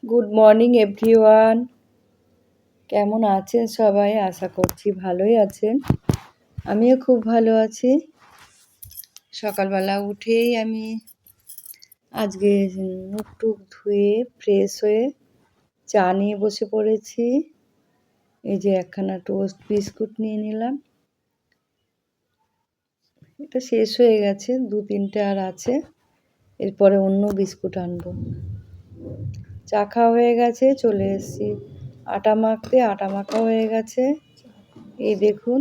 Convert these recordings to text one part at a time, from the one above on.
Good morning everyone. কেমন আছেন সবাই? আশা করছি ভালোই আছেন। আমিও খুব ভালো আছি। সকালবেলা উঠেই আমি আজকে মুখ টুক ধুয়ে ফ্রেশ হয়ে চা নিয়ে বসে পড়েছি। এই যে একখানা টোস্ট বিস্কুট নিয়ে নিলাম। এটা শেষ হয়ে গেছে, 2-3টে আর আছে। এরপরে অন্য বিস্কুট আনবো। চা খাওয়া হয়ে গেছে, চলে এসেছি আটা মাখতে। আটা মাখা হয়ে গেছে, এই দেখুন।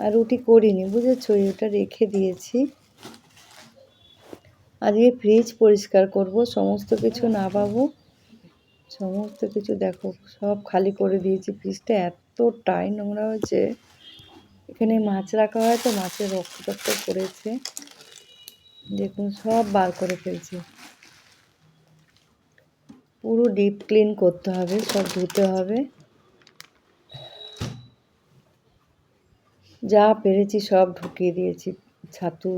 আর রুটি করিনি, বুঝেছো, এটা রেখে দিয়েছি। আজকে ফ্রিজ পরিষ্কার করব, সমস্ত কিছু না পাবো, সমস্ত কিছু দেখো সব খালি করে দিয়েছি। ফ্রিজটা এতটাই নোংরা হয়েছে। এখানে মাছ রাখা হয় তো, মাছের রক্ত টক্ত পড়েছে, দেখুন সব বার করে ফেলছি। পুরো ডিপ ক্লিন করতে হবে, সব ধুতে হবে। যা পেরেছি সব ঢুকিয়ে দিয়েছি। ছাতু,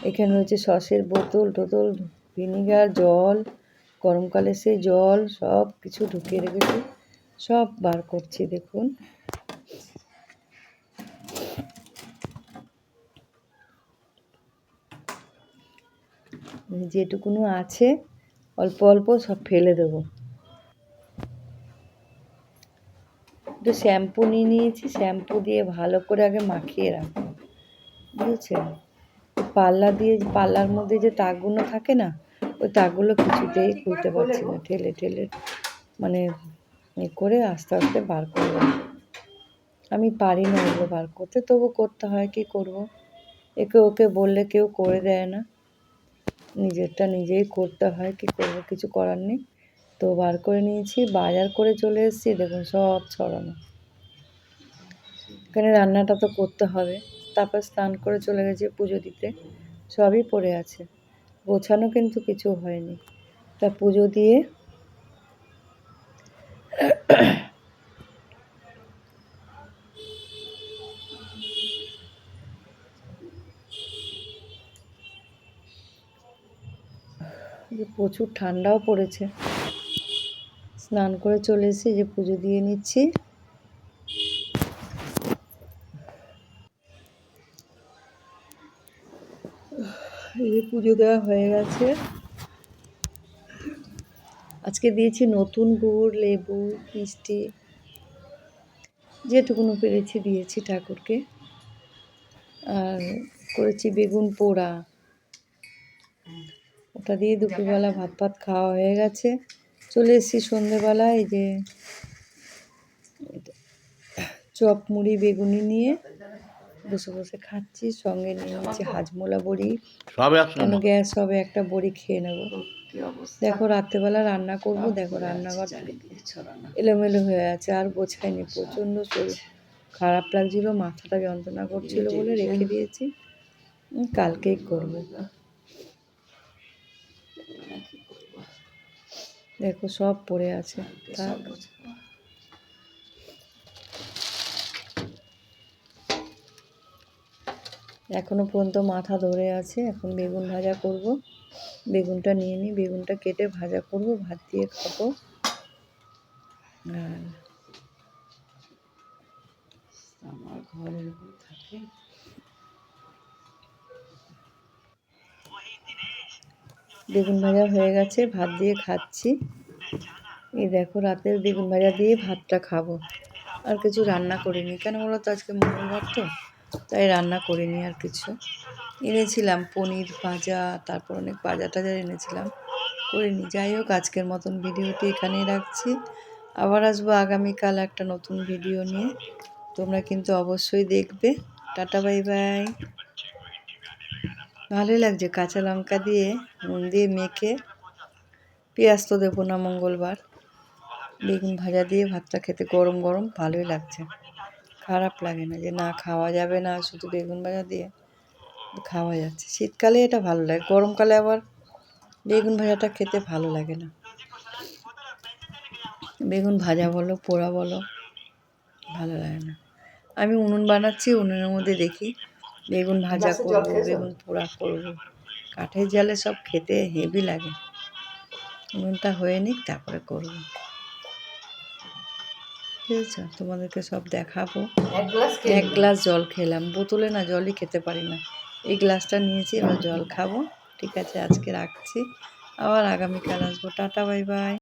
এখানে হচ্ছে সসের বোতল টোতল, ভিনিগার, জল, গরমকালে সেই জল সব কিছু ঢুকিয়ে রেখেছি। সব বার করছি, দেখুন। যেটুকুনো আছে অল্প অল্প সব ফেলে দেবো। একটু শ্যাম্পু নিয়ে নিয়েছি, শ্যাম্পু দিয়ে ভালো করে আগে মাখিয়ে রাখবো, বুঝেছেন। পাল্লার মধ্যে যে তাকগুলো থাকে না, ওই তাকগুলো কিছুতেই খুলতে পারছি না, ঠেলে ঠেলে মানে করে আস্তে আস্তে বার করবো। আমি পারি না ওগুলো বার করতে, তবু করতে হয়, কি করব। একে ওকে বললে কেউ করে দেয় না, নিজেরটা নিজেই করতে হয়, কি করব, কিছু করার নেই। তো বার করে নিয়েছি, বাজার করে চলে এসেছি, দেখুন সব ছড়ানো। এখানে রান্নাটা তো করতে হবে, তারপর স্নান করে চলে গেছি পুজো দিতে। সবই পড়ে আছে, গোছানো কিন্তু কিছু হয়নি। তা পুজো দিয়ে প্রচুর ঠান্ডাও পড়েছে। স্নান করে চলে এসেছি, যে পুজো দিয়ে নিচ্ছি। এই যে পুজো দেওয়া হয়ে গেছে। আজকে দিয়েছি নতুন গুড়, লেবু, মিষ্টি, যেটুকুনো পেরেছি দিয়েছি ঠাকুরকে। আর করেছি বেগুন পোড়া, ওটা দিয়ে দুপুরবেলা ভাত খাওয়া হয়ে গেছে। চলে এসেছি সন্ধেবেলা, এই যে চপ মুড়ি বেগুনি নিয়ে বসে বসে খাচ্ছি। সঙ্গে নিয়ে নিচ্ছি হাজমোলা বড়ি, কেন গ্যাস হবে, একটা বড়ি খেয়ে নেব। দেখো রাত্রেবেলা রান্না করব, দেখো রান্নাঘর এলোমেলো হয়ে আছে, আর গোছাইনি। প্রচণ্ড শরীর খারাপ লাগছিল, মাথাটা যন্ত্রণা করছিল বলে রেখে দিয়েছি, কালকেই করব। দেখো সব পড়ে আছে। এখনো পর্যন্ত মাথা ধরে আছে। এখন বেগুন ভাজা করব, বেগুনটা নিয়ে নিই, বেগুনটা কেটে ভাজা করব, ভাত দিয়ে খাবো। আর আমার ঘরের উপর থাকে। বেগুন ভাজা হয়ে গেছে, ভাত দিয়ে খাচ্ছি। এই দেখো রাতের বেগুন ভাজা দিয়ে ভাতটা খাবো। আর কিছু রান্না করিনি, কেন বলো তো, আজকে মঙ্গলবার তো, তাই রান্না করিনি আর কিছু। এনেছিলাম পনির ভাজা, তারপর অনেক ভাজা টাজা এনেছিলাম, করিনি। যাই হোক, আজকের মতন ভিডিওটি এখানেই রাখছি। আবার আসবো আগামীকাল একটা নতুন ভিডিও নিয়ে, তোমরা কিন্তু অবশ্যই দেখবে। Tata, bye bye. ভালোই লাগছে কাঁচা লঙ্কা দিয়ে নুন দিয়ে মেখে, পেঁয়াজ তো দেবো না মঙ্গলবার। বেগুন ভাজা দিয়ে ভাতটা খেতে গরম গরম ভালোই লাগছে, খারাপ লাগে না যে না খাওয়া যাবে না। শুধু বেগুন ভাজা দিয়ে খাওয়া যাচ্ছে। শীতকালে এটা ভালো লাগে, গরমকালে আবার বেগুন ভাজাটা খেতে ভালো লাগে না। বেগুন ভাজা বলো পোড়া বলো, ভালো লাগে না। আমি উনুন বানাচ্ছি, উনুনের মধ্যে দেখি বেগুন ভাজা করবো, বেগুন পোড়া করবো। কাঠের জালে সব খেতে হেভি লাগে। নুনটা হয়ে নিক তারপরে করব, বুঝেছো? তোমাদেরকে সব দেখাবো। এক গ্লাস জল খেলাম, বোতলে না জলই খেতে পারি না, এই গ্লাসটা নিয়েছি, এবার জল খাবো। ঠিক আছে, আজকে রাখছি, আবার আগামীকাল আসবো। Tata, bye bye.